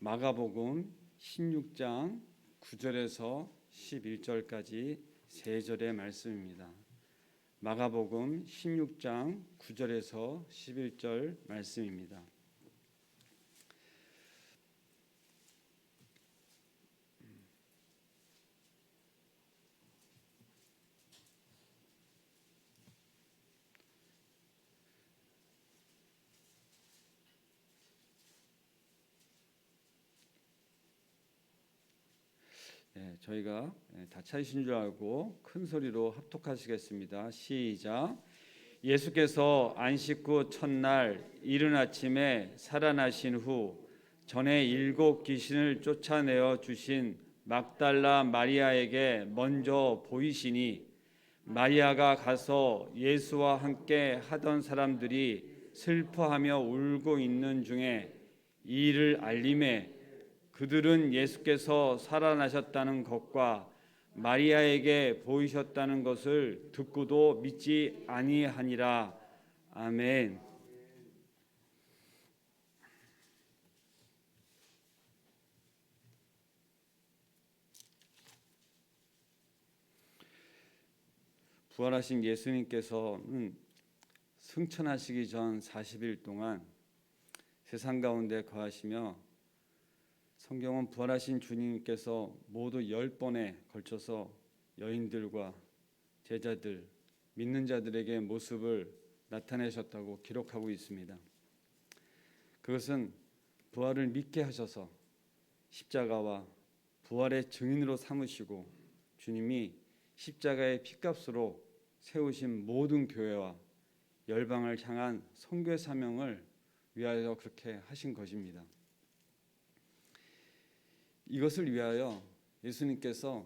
마가복음 16장 9절에서 11절까지 세 절의 말씀입니다. 마가복음 16장 9절에서 11절 말씀입니다. 저희가 다 찾으신 줄 알고 큰 소리로 합독하시겠습니다. 시작. 예수께서 안식 후 첫날 이른 아침에 살아나신 후 전에 7 귀신을 쫓아내어 주신 막달라 마리아에게 먼저 보이시니 마리아가 가서 예수와 함께 하던 사람들이 슬퍼하며 울고 있는 중에 이 일을 알림해 그들은 예수께서 살아나셨다는 것과 마리아에게 보이셨다는 것을 듣고도 믿지 아니하니라. 아멘. 부활하신 예수님께서는 승천하시기 전 40일 동안 세상 가운데 거하시며 성경은 부활하신 주님께서 모두 10번에 걸쳐서 여인들과 제자들, 믿는 자들에게 모습을 나타내셨다고 기록하고 있습니다. 그것은 부활을 믿게 하셔서 십자가와 부활의 증인으로 삼으시고 주님이 십자가의 피값으로 세우신 모든 교회와 열방을 향한 선교의 사명을 위하여 그렇게 하신 것입니다. 이것을 위하여 예수님께서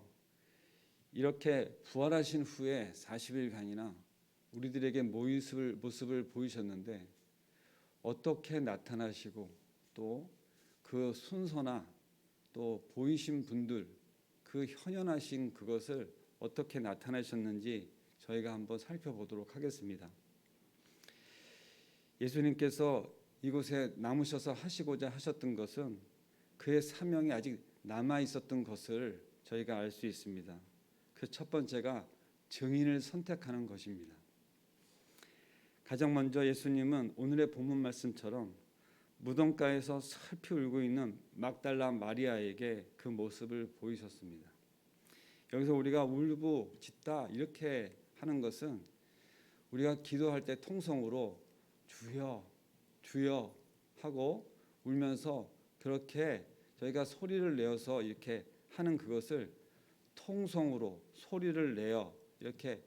이렇게 부활하신 후에 40일간이나 우리들에게 모습을 보이셨는데 어떻게 나타나시고 또 그 순서나 또 보이신 분들 그 현현하신 그것을 어떻게 나타나셨는지 저희가 한번 살펴보도록 하겠습니다. 예수님께서 이곳에 남으셔서 하시고자 하셨던 것은 그의 사명이 아직 남아 있었던 것을 저희가 알 수 있습니다. 그 첫 번째가 증인을 선택하는 것입니다. 가장 먼저 예수님은 오늘의 본문 말씀처럼 무덤가에서 슬피 울고 있는 막달라 마리아에게 그 모습을 보이셨습니다. 여기서 우리가 울부짖다 이렇게 하는 것은 우리가 기도할 때 통성으로 주여 주여 하고 울면서 그렇게 저희가 소리를 내어서 이렇게 하는 그것을 통성으로 소리를 내어 이렇게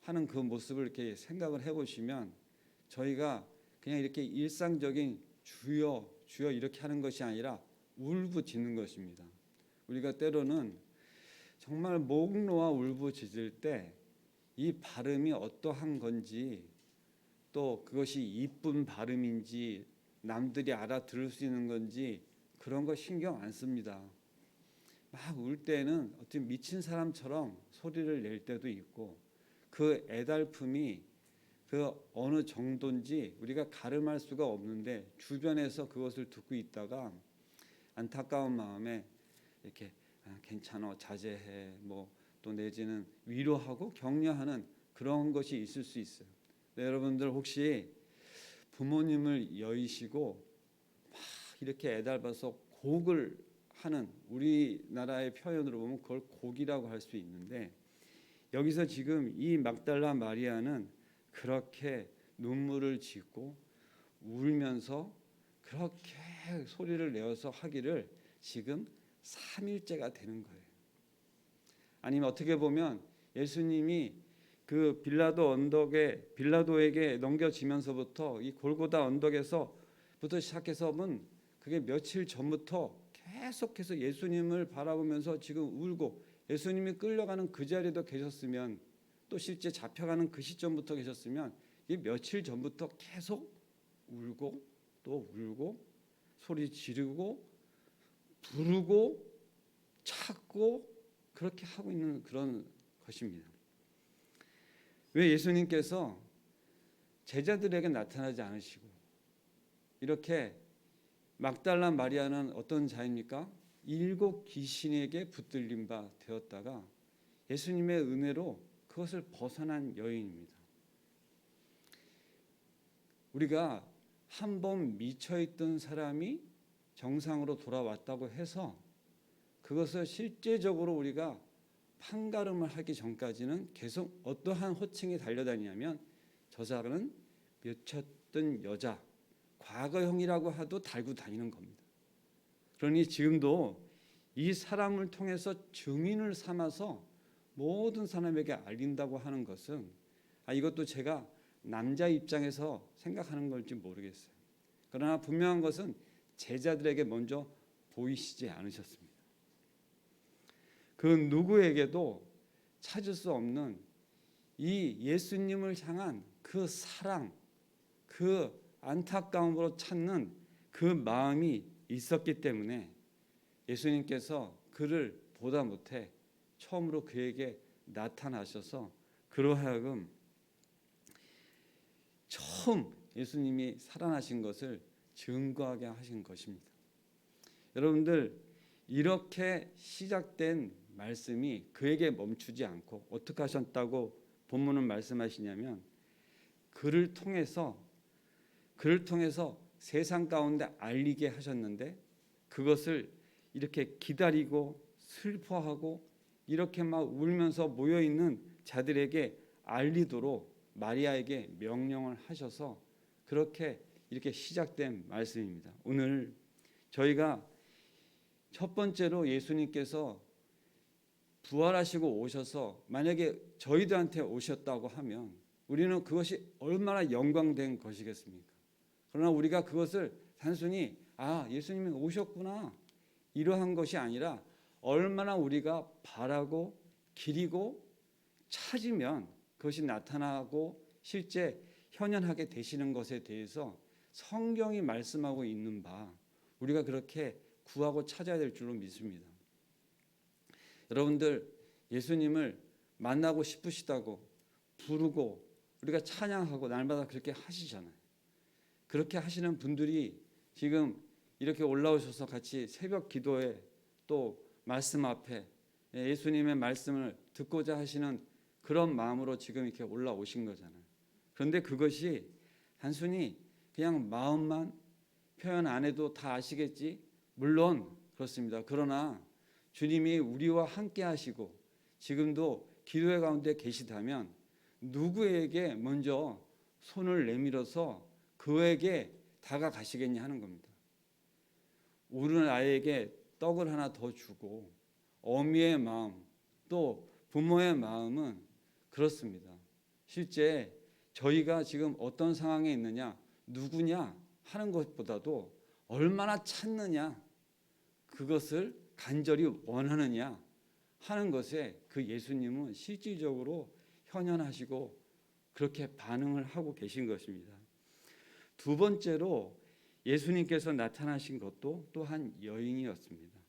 하는 그 모습을 이렇게 생각을 해보시면 저희가 그냥 이렇게 일상적인 주여 주여 이렇게 하는 것이 아니라 울부짖는 것입니다. 우리가 때로는 정말 목 놓아 울부짖을 때 이 발음이 어떠한 건지 또 그것이 이쁜 발음인지 남들이 알아들을 수 있는 건지 그런 거 신경 안 씁니다. 막 울 때는 어떤 미친 사람처럼 소리를 낼 때도 있고 그 애달픔이 그 어느 정도인지 우리가 가름할 수가 없는데 주변에서 그것을 듣고 있다가 안타까운 마음에 이렇게 괜찮아 자제해 뭐 또 내지는 위로하고 격려하는 그런 것이 있을 수 있어요. 네, 여러분들 혹시 부모님을 여의시고 막 이렇게 애달아서 곡을 하는 우리나라의 표현으로 보면 그걸 곡이라고 할 수 있는데 여기서 지금 이 막달라 마리아는 그렇게 눈물을 짓고 울면서 그렇게 소리를 내어서 하기를 지금 3일째가 되는 거예요. 아니면 어떻게 보면 예수님이 그 빌라도에게 넘겨지면서부터 이 골고다 언덕에서부터 시작해서는 그게 며칠 전부터 계속해서 예수님을 바라보면서 지금 울고 예수님이 끌려가는 그 자리에도 계셨으면 또 실제 잡혀가는 그 시점부터 계셨으면 이 며칠 전부터 계속 울고 또 울고 소리 지르고 부르고 찾고 그렇게 하고 있는 그런 것입니다. 왜 예수님께서 제자들에게 나타나지 않으시고 이렇게 막달라 마리아는 어떤 자입니까? 7 귀신에게 붙들린 바 되었다가 예수님의 은혜로 그것을 벗어난 여인입니다. 우리가 한번 미쳐있던 사람이 정상으로 돌아왔다고 해서 그것을 실제적으로 우리가 판가름을 하기 전까지는 계속 어떠한 호칭이 달려다니냐면 저 사람은 미쳤던 여자, 과거형이라고 해도 달고 다니는 겁니다. 그러니 지금도 이 사람을 통해서 증인을 삼아서 모든 사람에게 알린다고 하는 것은 이것도 제가 남자 입장에서 생각하는 걸지 모르겠어요. 그러나 분명한 것은 제자들에게 먼저 보이시지 않으셨습니다. 그 누구에게도 찾을 수 없는 이 예수님을 향한 그 사랑, 그 안타까움으로 찾는 그 마음이 있었기 때문에 예수님께서 그를 보다 못해 처음으로 그에게 나타나셔서 그로 하여금 처음 예수님이 살아나신 것을 증거하게 하신 것입니다. 여러분들, 이렇게 시작된 말씀이 그에게 멈추지 않고 어떻게 하셨다고 본문은 말씀하시냐면 그를 통해서 세상 가운데 알리게 하셨는데 그것을 이렇게 기다리고 슬퍼하고 이렇게 막 울면서 모여있는 자들에게 알리도록 마리아에게 명령을 하셔서 그렇게 이렇게 시작된 말씀입니다. 오늘 저희가 첫 번째로 예수님께서 부활하시고 오셔서 만약에 저희들한테 오셨다고 하면 우리는 그것이 얼마나 영광된 것이겠습니까? 그러나 우리가 그것을 단순히 예수님이 오셨구나 이러한 것이 아니라 얼마나 우리가 바라고 기리고 찾으면 그것이 나타나고 실제 현현하게 되시는 것에 대해서 성경이 말씀하고 있는 바 우리가 그렇게 구하고 찾아야 될 줄로 믿습니다. 여러분들, 예수님을 만나고 싶으시다고 부르고 우리가 찬양하고 날마다 그렇게 하시잖아요. 그렇게 하시는 분들이 지금 이렇게 올라오셔서 같이 새벽 기도에 또 말씀 앞에 예수님의 말씀을 듣고자 하시는 그런 마음으로 지금 이렇게 올라오신 거잖아요. 그런데 그것이 단순히 그냥 마음만 표현 안 해도 다 아시겠지? 물론 그렇습니다. 그러나 주님이 우리와 함께 하시고 지금도 기도의 가운데 계시다면 누구에게 먼저 손을 내밀어서 그에게 다가가시겠냐 하는 겁니다. 우는 아이에게 떡을 하나 더 주고 어미의 마음 또 부모의 마음은 그렇습니다. 실제 저희가 지금 어떤 상황에 있느냐 누구냐 하는 것보다도 얼마나 찾느냐 그것을 간절히 원하느냐 하는 것에 그 예수님은 실질적으로 현현하시고 그렇게 반응을 하고 계신 것입니다. 두 번째로 예수님께서 나타나신 것도 또한 여인이었습니다.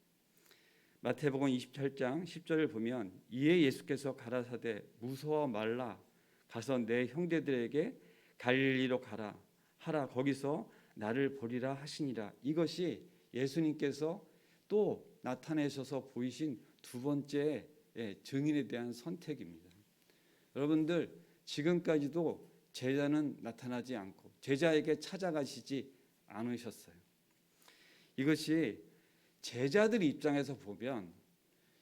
마태복음 28장 10절을 보면 이에 예수께서 가라사대 무서워 말라 가서 내 형제들에게 갈릴리로 가라 하라 거기서 나를 보리라 하시니라. 이것이 예수님께서 또 나타내셔서 보이신 두 번째 증인에 대한 선택입니다. 여러분들, 지금까지도 제자는 나타나지 않고 제자에게 찾아가시지 않으셨어요. 이것이 제자들 입장에서 보면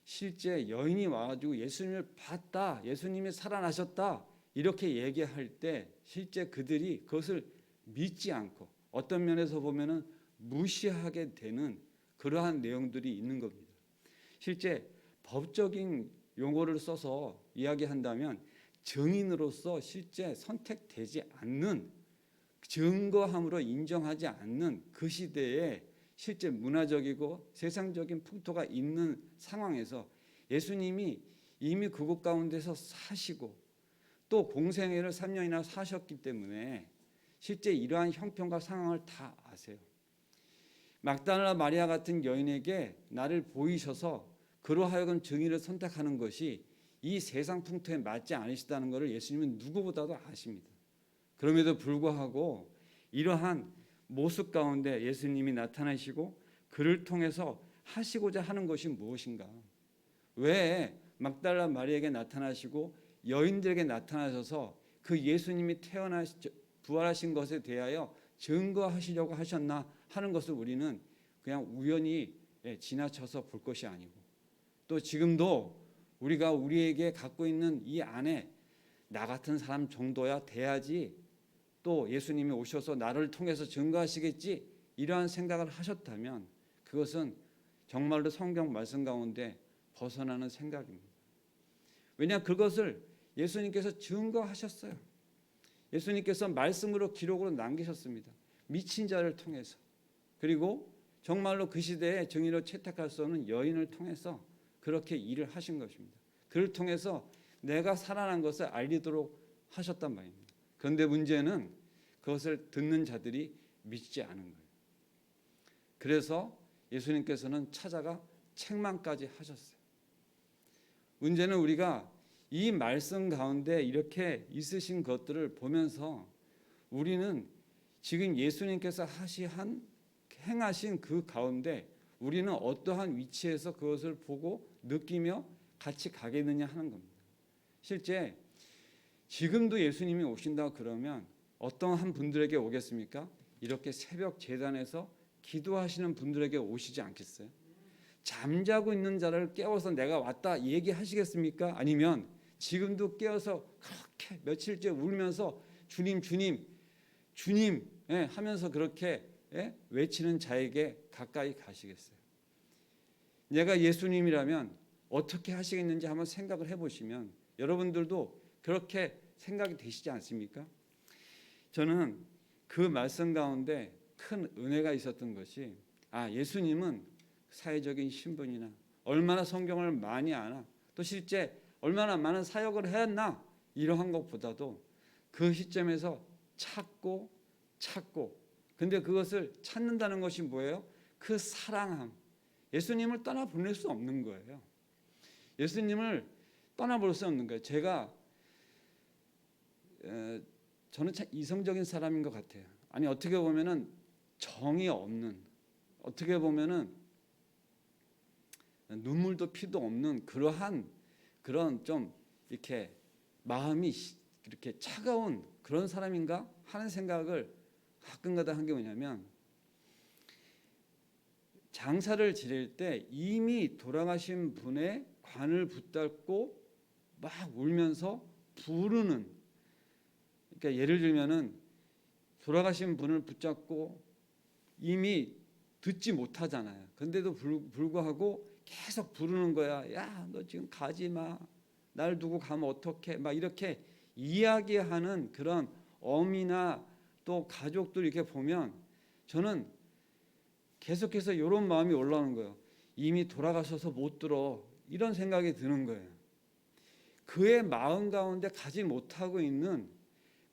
실제 여인이 와가지고 예수님을 봤다, 예수님이 살아나셨다 이렇게 얘기할 때 실제 그들이 그것을 믿지 않고 어떤 면에서 보면은 무시하게 되는 그러한 내용들이 있는 겁니다. 실제 법적인 용어를 써서 이야기한다면 증인으로서 실제 선택되지 않는 증거함으로 인정하지 않는 그 시대에 실제 문화적이고 세상적인 풍토가 있는 상황에서 예수님이 이미 그곳 가운데서 사시고 또 공생애를 3년이나 사셨기 때문에 실제 이러한 형편과 상황을 다 아세요. 막달라 마리아 같은 여인에게 나를 보이셔서 그로 하여금 증인을 선택하는 것이 이 세상 풍토에 맞지 않으시다는 것을 예수님은 누구보다도 아십니다. 그럼에도 불구하고 이러한 모습 가운데 예수님이 나타나시고 그를 통해서 하시고자 하는 것이 무엇인가? 왜 막달라 마리아에게 나타나시고 여인들에게 나타나셔서 그 예수님이 부활하신 것에 대하여 증거하시려고 하셨나 하는 것을 우리는 그냥 우연히 지나쳐서 볼 것이 아니고, 또 지금도 우리가 우리에게 갖고 있는 이 안에 나 같은 사람 정도야 돼야지 또 예수님이 오셔서 나를 통해서 증거하시겠지, 이러한 생각을 하셨다면 그것은 정말로 성경 말씀 가운데 벗어나는 생각입니다. 왜냐, 그것을 예수님께서 증거하셨어요. 예수님께서 말씀으로 기록으로 남기셨습니다. 미친 자를 통해서, 그리고 정말로 그 시대에 증인으로 채택할 수 없는 여인을 통해서 그렇게 일을 하신 것입니다. 그를 통해서 내가 살아난 것을 알리도록 하셨단 말입니다. 그런데 문제는 그것을 듣는 자들이 믿지 않은 거예요. 그래서 예수님께서는 찾아가 책망까지 하셨어요. 문제는 우리가 이 말씀 가운데 이렇게 있으신 것들을 보면서 우리는 지금 예수님께서 행하신 그 가운데 우리는 어떠한 위치에서 그것을 보고 느끼며 같이 가겠느냐 하는 겁니다. 실제 지금도 예수님이 오신다 그러면 어떠한 분들에게 오겠습니까? 이렇게 새벽 제단에서 기도하시는 분들에게 오시지 않겠어요? 잠자고 있는 자를 깨워서 내가 왔다 얘기하시겠습니까? 아니면 지금도 깨어서 그렇게 며칠째 울면서 주님 주님 주님 하면서 그렇게 외치는 자에게 가까이 가시겠어요? 내가 예수님이라면 어떻게 하시겠는지 한번 생각을 해보시면 여러분들도 그렇게 생각이 되시지 않습니까? 저는 그 말씀 가운데 큰 은혜가 있었던 것이, 예수님은 사회적인 신분이나 얼마나 성경을 많이 아나, 또 실제 얼마나 많은 사역을 했나, 이러한 것보다도 그 시점에서 찾고 근데 그것을 찾는다는 것이 뭐예요? 그 사랑함. 예수님을 떠나보낼 수 없는 거예요. 예수님을 떠나볼 수 없는 거예요. 저는 참 이성적인 사람인 것 같아요. 아니, 어떻게 보면은 정이 없는, 어떻게 보면은 눈물도 피도 없는 그런 좀 이렇게 마음이 이렇게 차가운 그런 사람인가 하는 생각을 가끔가다 한 게 뭐냐면, 장사를 지낼 때 이미 돌아가신 분의 관을 붙잡고 막 울면서 부르는, 그러니까 예를 들면은 돌아가신 분을 붙잡고 이미 듣지 못하잖아요. 근데도 불구하고 계속 부르는 거야. 야, 너 지금 가지 마. 날 두고 가면 어떡해? 막 이렇게 이야기하는 그런 어미나 또 가족들 이렇게 보면 저는 계속해서 이런 마음이 올라오는 거예요. 이미 돌아가셔서 못 들어. 이런 생각이 드는 거예요. 그의 마음 가운데 가지 못하고 있는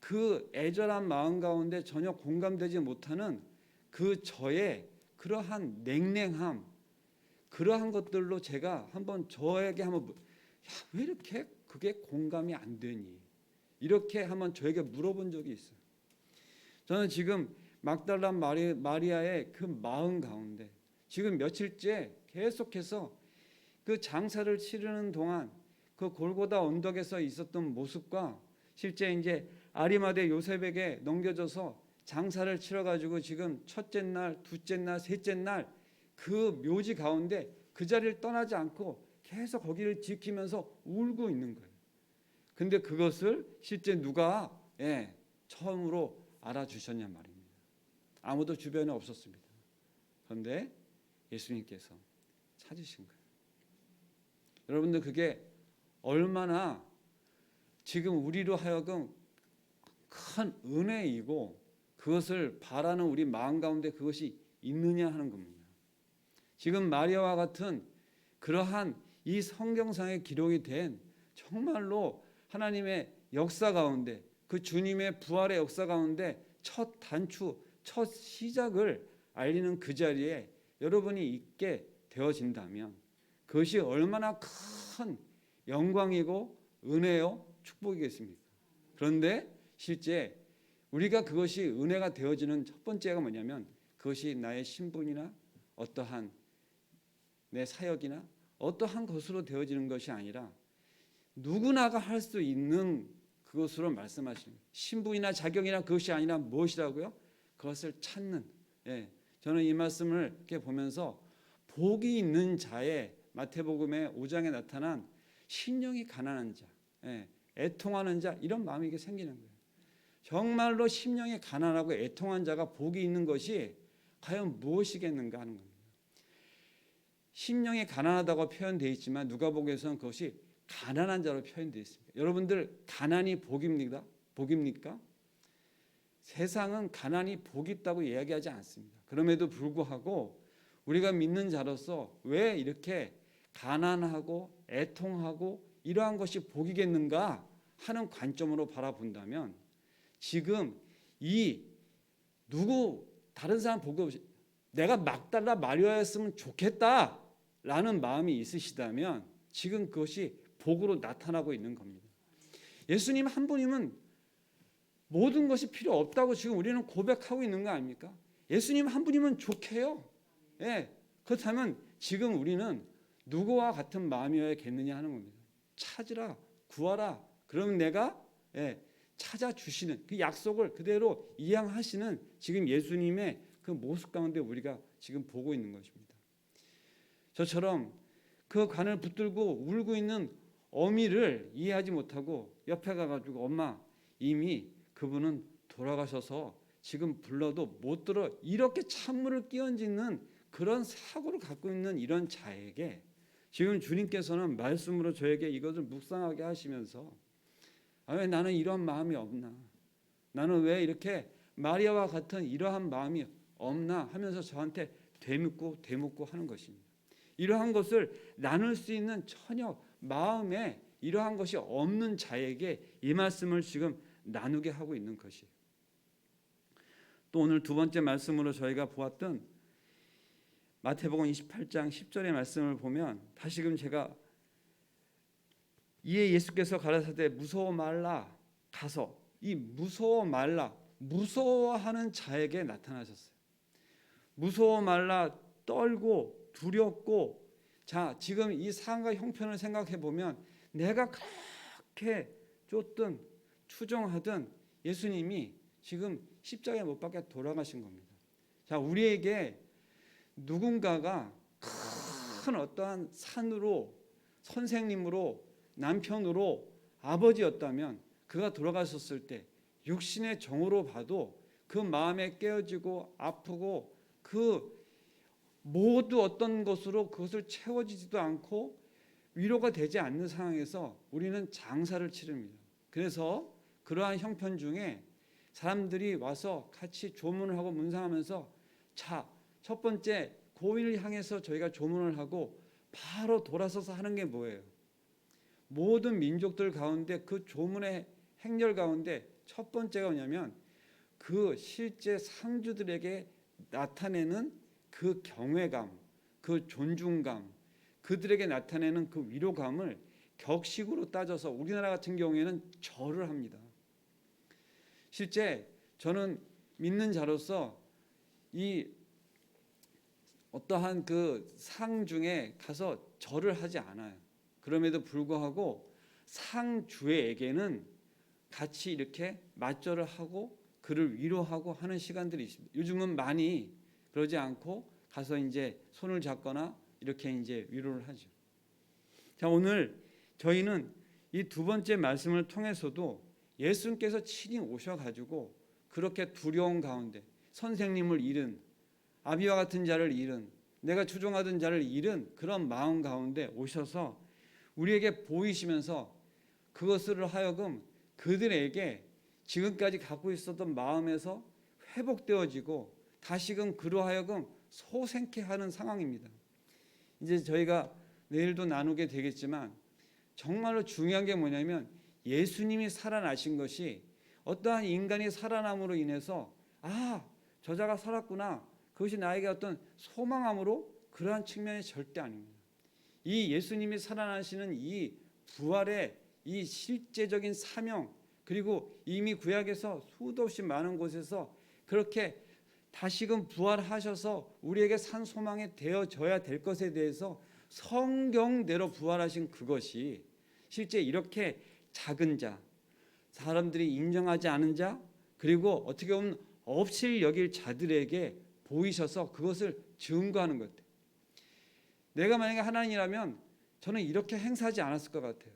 그 애절한 마음 가운데 전혀 공감되지 못하는 그 저의 그러한 냉랭함, 그러한 것들로 제가 저에게 왜 이렇게 그게 공감이 안 되니? 이렇게 한번 저에게 물어본 적이 있어요. 저는 지금 막달라 마리아의 그 마음 가운데 지금 며칠째 계속해서 그 장사를 치르는 동안 그 골고다 언덕에서 있었던 모습과 실제 이제 아리마대 요셉에게 넘겨져서 장사를 치러가지고 지금 첫째 날, 둘째 날, 셋째 날 그 묘지 가운데 그 자리를 떠나지 않고 계속 거기를 지키면서 울고 있는 거예요. 근데 그것을 실제 누가 처음으로 알아주셨냔 말입니다. 아무도 주변에 없었습니다. 그런데 예수님께서 찾으신 거예요. 여러분들, 그게 얼마나 지금 우리로 하여금 큰 은혜이고 그것을 바라는 우리 마음 가운데 그것이 있느냐 하는 겁니다. 지금 마리아와 같은 그러한 이 성경상에 기록이 된 정말로 하나님의 역사 가운데, 그 주님의 부활의 역사 가운데 첫 단추, 첫 시작을 알리는 그 자리에 여러분이 있게 되어진다면 그것이 얼마나 큰 영광이고 은혜요 축복이겠습니까? 그런데 실제 우리가 그것이 은혜가 되어지는 첫 번째가 뭐냐면 그것이 나의 신분이나 어떠한 내 사역이나 어떠한 것으로 되어지는 것이 아니라 누구나가 할 수 있는 그것으로 말씀하시는 신분이나 자격이나 그것이 아니라 무엇이라고요? 그것을 찾는. 예, 저는 이 말씀을 이렇게 보면서 복이 있는 자의 마태복음의 5장에 나타난 심령이 가난한 자, 예, 애통하는 자 이런 마음이 이게 생기는 거예요. 정말로 심령이 가난하고 애통한 자가 복이 있는 것이 과연 무엇이겠는가 하는 겁니다. 심령이 가난하다고 표현되어 있지만 누가복음에서는 그것이 가난한 자로 표현되어 있습니다. 여러분들 가난이 복입니까? 복입니까? 세상은 가난이 복이 있다고 이야기하지 않습니다. 그럼에도 불구하고 우리가 믿는 자로서 왜 이렇게 가난하고 애통하고 이러한 것이 복이겠는가 하는 관점으로 바라본다면 지금 이 누구 다른 사람 보고 내가 막달라 마리아였으면 좋겠다라는 마음이 있으시다면 지금 그것이 복으로 나타나고 있는 겁니다. 예수님 한 분이면 모든 것이 필요 없다고 지금 우리는 고백하고 있는 거 아닙니까? 예수님 한 분이면 좋게요. 예, 그렇다면 지금 우리는 누구와 같은 마음이어야겠느냐 하는 겁니다. 찾으라, 구하라. 그러면 내가 찾아주시는 그 약속을 그대로 이행하시는 지금 예수님의 그 모습 가운데 우리가 지금 보고 있는 것입니다. 저처럼 그 관을 붙들고 울고 있는 어미를 이해하지 못하고 옆에 가가지고 엄마 이미 그분은 돌아가셔서 지금 불러도 못 들어 이렇게 찬물을 끼얹는 그런 사고를 갖고 있는 이런 자에게 지금 주님께서는 말씀으로 저에게 이것을 묵상하게 하시면서 왜 나는 이런 마음이 없나? 나는 왜 이렇게 마리아와 같은 이러한 마음이 없나? 하면서 저한테 되묻고 하는 것입니다. 이러한 것을 나눌 수 있는 전혀 마음에 이러한 것이 없는 자에게 이 말씀을 지금 나누게 하고 있는 것이에요. 또 오늘 두 번째 말씀으로 저희가 보았던 마태복음 28장 10절의 말씀을 보면 다시금 제가 이에 예수께서 가라사대 무서워 말라 가서 이 무서워 말라 무서워하는 자에게 나타나셨어요. 무서워 말라 떨고 두렵고 자 지금 이 상황과 형편을 생각해 보면 내가 그렇게 쫓든 추종하든 예수님이 지금 십자가에 못 박혀 돌아가신 겁니다. 자 우리에게 누군가가 큰 어떠한 산으로 선생님으로 남편으로 아버지였다면 그가 돌아가셨을 때 육신의 정으로 봐도 그 마음에 깨어지고 아프고 그 모두 어떤 것으로 그것을 채워지지도 않고 위로가 되지 않는 상황에서 우리는 장사를 치릅니다. 그래서 그러한 형편 중에 사람들이 와서 같이 조문을 하고 문상하면서 자, 첫 번째 고인을 향해서 저희가 조문을 하고 바로 돌아서서 하는 게 뭐예요? 모든 민족들 가운데 그 조문의 행렬 가운데 첫 번째가 뭐냐면 그 실제 상주들에게 나타내는 그 경외감, 그 존중감, 그들에게 나타내는 그 위로감을 격식으로 따져서 우리나라 같은 경우에는 절을 합니다. 실제 저는 믿는 자로서 이 어떠한 그 상 중에 가서 절을 하지 않아요. 그럼에도 불구하고 상주에게는 같이 이렇게 맞절을 하고 그를 위로하고 하는 시간들이 있습니다. 요즘은 많이 그러지 않고 가서 이제 손을 잡거나 이렇게 이제 위로를 하죠. 자, 오늘 저희는 이 두 번째 말씀을 통해서도 예수님께서 친히 오셔가지고 그렇게 두려운 가운데 선생님을 잃은 아비와 같은 자를 잃은 내가 추종하던 자를 잃은 그런 마음 가운데 오셔서 우리에게 보이시면서 그것을 하여금 그들에게 지금까지 갖고 있었던 마음에서 회복되어지고 다시금 그로 하여금 소생케 하는 상황입니다. 이제 저희가 내일도 나누게 되겠지만 정말로 중요한 게 뭐냐면 예수님이 살아나신 것이 어떠한 인간이 살아남으로 인해서 저자가 살았구나 그것이 나에게 어떤 소망함으로 그러한 측면이 절대 아닙니다. 이 예수님이 살아나시는 이 부활의 이 실제적인 사명 그리고 이미 구약에서 수도 없이 많은 곳에서 그렇게 다시금 부활하셔서 우리에게 산 소망이 되어져야 될 것에 대해서 성경대로 부활하신 그것이 실제 이렇게 작은 자, 사람들이 인정하지 않은 자, 그리고 어떻게 보면 없을 여길 자들에게 보이셔서 그것을 증거하는 것 같아요. 내가 만약에 하나님이라면 저는 이렇게 행사하지 않았을 것 같아요.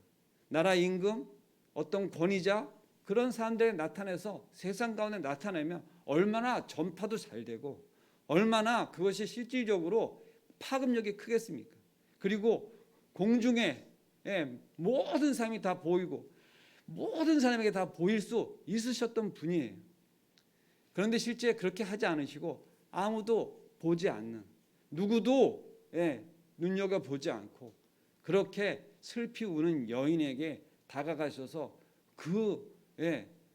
나라 임금, 어떤 권위자, 그런 사람들에 나타내서 세상 가운데 나타내면 얼마나 전파도 잘 되고 얼마나 그것이 실질적으로 파급력이 크겠습니까? 그리고 공중에 모든 사람이 다 보이고 모든 사람에게 다 보일 수 있으셨던 분이에요. 그런데 실제 그렇게 하지 않으시고 아무도 보지 않는, 누구도 눈여겨보지 않고 그렇게 슬피 우는 여인에게 다가가셔서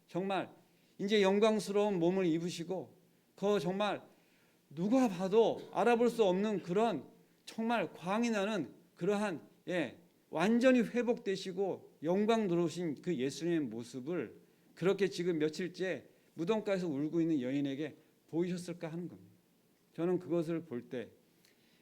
정말 이제 영광스러운 몸을 입으시고 그 정말 누가 봐도 알아볼 수 없는 그런 정말 광이 나는 그러한 완전히 회복되시고 영광 들어오신 그 예수님의 모습을 그렇게 지금 며칠째 무덤가에서 울고 있는 여인에게 보이셨을까 하는 겁니다. 저는 그것을 볼 때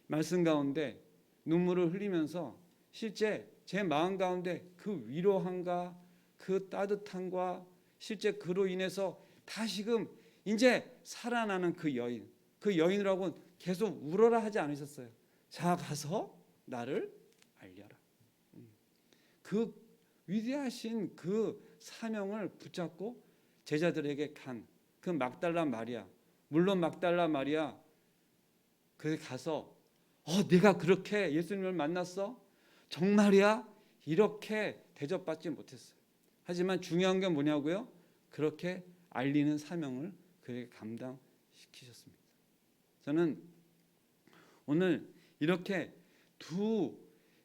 말씀 가운데 눈물을 흘리면서 실제 제 마음 가운데 그 위로함과 그 따뜻함과 실제 그로 인해서 다시금 이제 살아나는 그 여인이라고 계속 울어라 하지 않으셨어요. 자, 가서 나를 알려라. 그 위대하신 그 사명을 붙잡고 제자들에게 간 그 막달라 마리아, 물론 막달라 마리아 그 가서 내가 그렇게 예수님을 만났어? 정말이야? 이렇게 대접받지 못했어요. 하지만 중요한 게 뭐냐고요? 그렇게 알리는 사명을 그에게 감당시키셨습니다. 저는 오늘 이렇게 두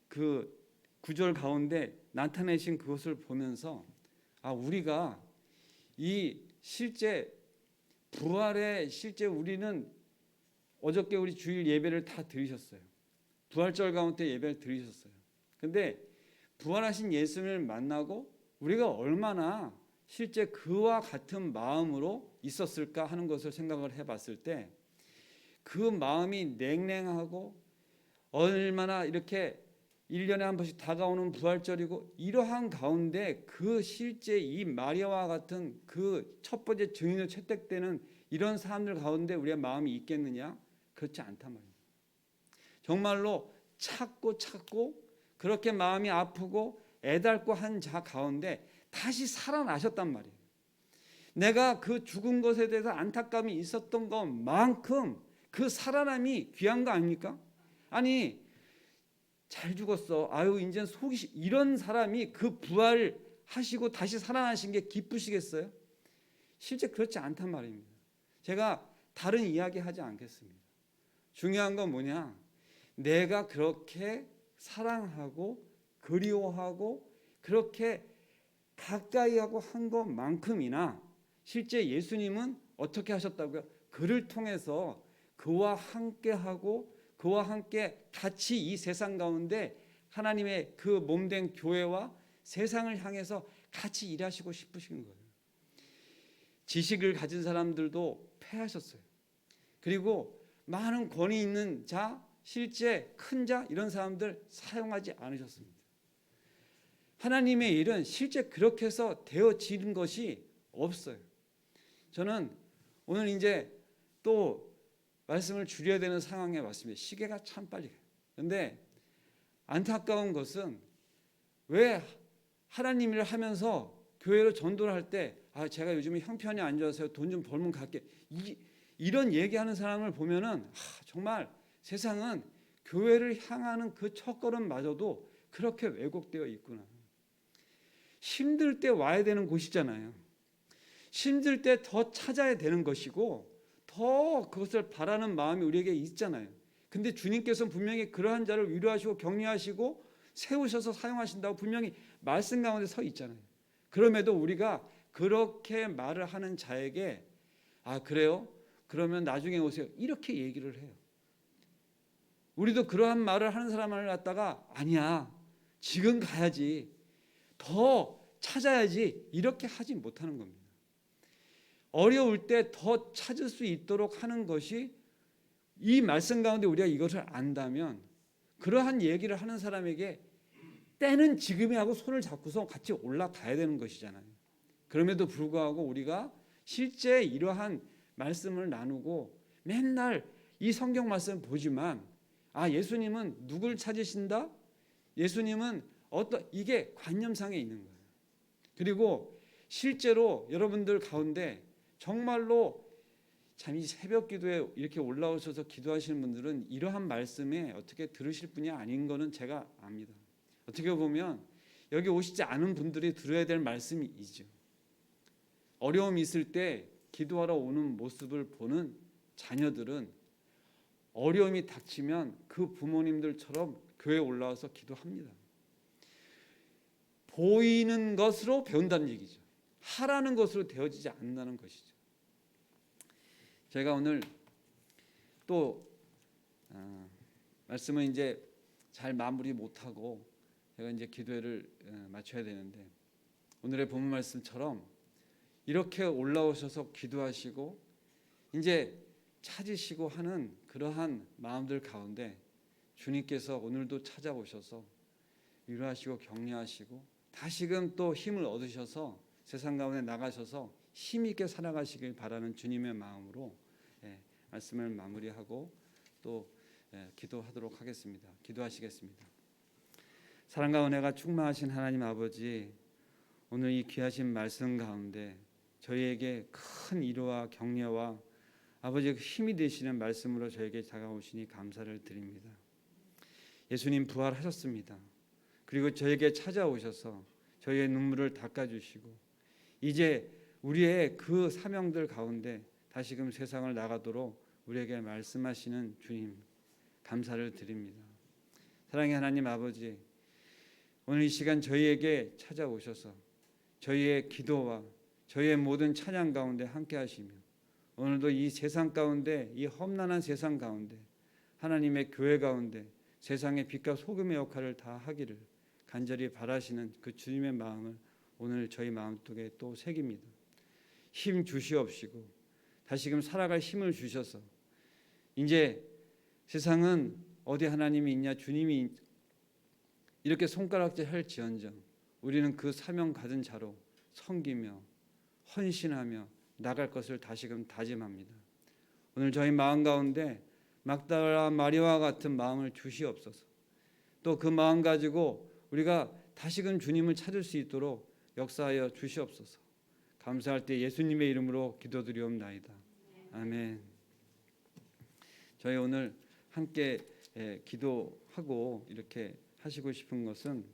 그 구절 가운데 나타내신 그것을 보면서 우리가 이 실제 부활의 실제 우리는 어저께 우리 주일 예배를 다 드리셨어요. 부활절 가운데 예배를 드리셨어요. 근데 부활하신 예수님을 만나고 우리가 얼마나 실제 그와 같은 마음으로 있었을까 하는 것을 생각을 해봤을 때 그 마음이 냉랭하고 얼마나 이렇게 1년에 한 번씩 다가오는 부활절이고 이러한 가운데 그 실제 이 마리아와 같은 그 첫 번째 증인으로 채택되는 이런 사람들 가운데 우리의 마음이 있겠느냐? 그렇지 않단 말입니다. 정말로 찾고 그렇게 마음이 아프고 애달고 한 자 가운데 다시 살아나셨단 말이에요. 내가 그 죽은 것에 대해서 안타까움이 있었던 것만큼 그 살아남이 귀한 거 아닙니까? 아니 잘 죽었어. 이제 속이 이런 사람이 그 부활하시고 다시 살아나신 게 기쁘시겠어요? 실제 그렇지 않단 말입니다. 제가 다른 이야기 하지 않겠습니다. 중요한 건 뭐냐? 내가 그렇게 사랑하고 그리워하고 그렇게 가까이 하고 한 것만큼이나 실제 예수님은 어떻게 하셨다고요? 그를 통해서 그와 함께하고 그와 함께 같이 이 세상 가운데 하나님의 그 몸된 교회와 세상을 향해서 같이 일하시고 싶으신 거예요. 지식을 가진 사람들도 패하셨어요. 그리고 많은 권위 있는 자, 실제 큰 자 이런 사람들 사용하지 않으셨습니다. 하나님의 일은 실제 그렇게 해서 되어지는 것이 없어요. 저는 오늘 이제 또 말씀을 줄여야 되는 상황에 왔습니다. 시계가 참 빨리 가요. 그런데 안타까운 것은 왜 하나님 일을 하면서 교회로 전도를 할 때 제가 요즘에 형편이 안 좋아서요. 돈 좀 벌면 갈게. 이런 얘기하는 사람을 보면은 정말 세상은 교회를 향하는 그 첫걸음마저도 그렇게 왜곡되어 있구나. 힘들 때 와야 되는 곳이잖아요. 힘들 때 더 찾아야 되는 것이고 더 그것을 바라는 마음이 우리에게 있잖아요. 근데 주님께서는 분명히 그러한 자를 위로하시고 격려하시고 세우셔서 사용하신다고 분명히 말씀 가운데 서 있잖아요. 그럼에도 우리가 그렇게 말을 하는 자에게 그래요? 그러면 나중에 오세요. 이렇게 얘기를 해요. 우리도 그러한 말을 하는 사람을 갖다가 아니야. 지금 가야지. 더 찾아야지 이렇게 하지 못하는 겁니다. 어려울 때 더 찾을 수 있도록 하는 것이, 이 말씀 가운데 우리가 이것을 안다면 그러한 얘기를 하는 사람에게 때는 지금이 하고 손을 잡고서 같이 올라가야 되는 것이잖아요. 그럼에도 불구하고 우리가 실제 이러한 말씀을 나누고 맨날 이 성경 말씀 보지만, 예수님은 누굴 찾으신다? 예수님은 이게 관념상에 있는 거예요. 그리고 실제로 여러분들 가운데 정말로 참 이 새벽 기도에 이렇게 올라오셔서 기도하시는 분들은 이러한 말씀에 어떻게 들으실 분이 아닌 거는 제가 압니다. 어떻게 보면 여기 오시지 않은 분들이 들어야 될 말씀이죠. 어려움이 있을 때 기도하러 오는 모습을 보는 자녀들은 어려움이 닥치면 그 부모님들처럼 교회에 올라와서 기도합니다. 보이는 것으로 배운다는 얘기죠. 하라는 것으로 되어지지 않는다는 것이죠. 제가 오늘 또 말씀을 이제 잘 마무리 못하고 제가 이제 기도회를 마쳐야 되는데, 오늘의 본문 말씀처럼 이렇게 올라오셔서 기도하시고 이제 찾으시고 하는 그러한 마음들 가운데 주님께서 오늘도 찾아오셔서 위로하시고 격려하시고 다시금 또 힘을 얻으셔서 세상 가운데 나가셔서 힘 있게 살아가시길 바라는 주님의 마음으로 말씀을 마무리하고 또 기도하도록 하겠습니다. 기도하시겠습니다. 사랑과 은혜가 충만하신 하나님 아버지, 오늘 이 귀하신 말씀 가운데 저희에게 큰 위로와 격려와 아버지의 힘이 되시는 말씀으로 저에게 다가오시니 감사를 드립니다. 예수님 부활하셨습니다. 그리고 저에게 찾아오셔서 저희의 눈물을 닦아주시고 이제 우리의 그 사명들 가운데 다시금 세상을 나가도록 우리에게 말씀하시는 주님, 감사를 드립니다. 사랑의 하나님 아버지, 오늘 이 시간 저희에게 찾아오셔서 저희의 기도와 저희의 모든 찬양 가운데 함께 하시며 오늘도 이 세상 가운데, 이 험난한 세상 가운데 하나님의 교회 가운데 세상의 빛과 소금의 역할을 다 하기를 간절히 바라시는 그 주님의 마음을 오늘 저희 마음속에 또 새깁니다. 힘 주시옵시고 다시금 살아갈 힘을 주셔서 이제 세상은 어디 하나님이 있냐, 주님이 이렇게 손가락질 할지언정 우리는 그 사명 가진 자로 섬기며 헌신하며 나갈 것을 다시금 다짐합니다. 오늘 저희 마음 가운데 막달라 마리아와 같은 마음을 주시옵소서. 또 그 마음 가지고 우리가 다시금 주님을 찾을 수 있도록 역사하여 주시옵소서. 감사할 때 예수님의 이름으로 기도드리옵나이다. 아멘. 저희 오늘 함께 기도하고 이렇게 하시고 싶은 것은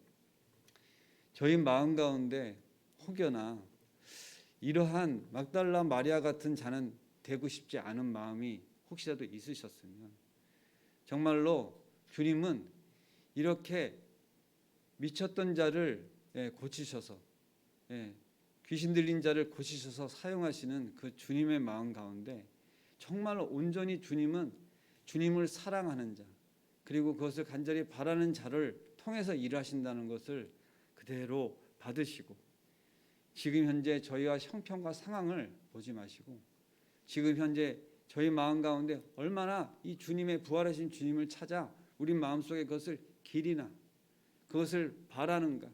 저희 마음 가운데 혹여나 이러한 막달라 마리아 같은 자는 되고 싶지 않은 마음이 혹시라도 있으셨으면 정말로 주님은 이렇게 미쳤던 자를 고치셔서 귀신 들린 자를 고치셔서 사용하시는 그 주님의 마음 가운데 정말로 온전히 주님은 주님을 사랑하는 자, 그리고 그것을 간절히 바라는 자를 통해서 일하신다는 것을 그대로 받으시고 지금 현재 저희와 형편과 상황을 보지 마시고 지금 현재 저희 마음 가운데 얼마나 이 주님의 부활하신 주님을 찾아 우리 마음속에 그것을 길이나 그것을 바라는가,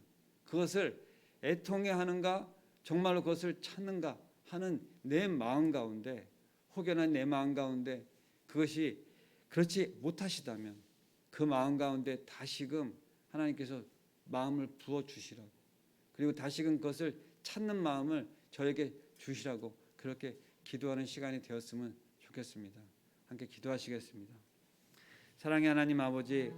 그것을 애통해 하는가, 정말로 그것을 찾는가 하는 내 마음 가운데, 혹여나 내 마음 가운데 그것이 그렇지 못하시다면 그 마음 가운데 다시금 하나님께서 마음을 부어주시라고, 그리고 다시금 그것을 찾는 마음을 저에게 주시라고 그렇게 기도하는 시간이 되었으면 좋겠습니다. 함께 기도하시겠습니다. 사랑의 하나님 아버지,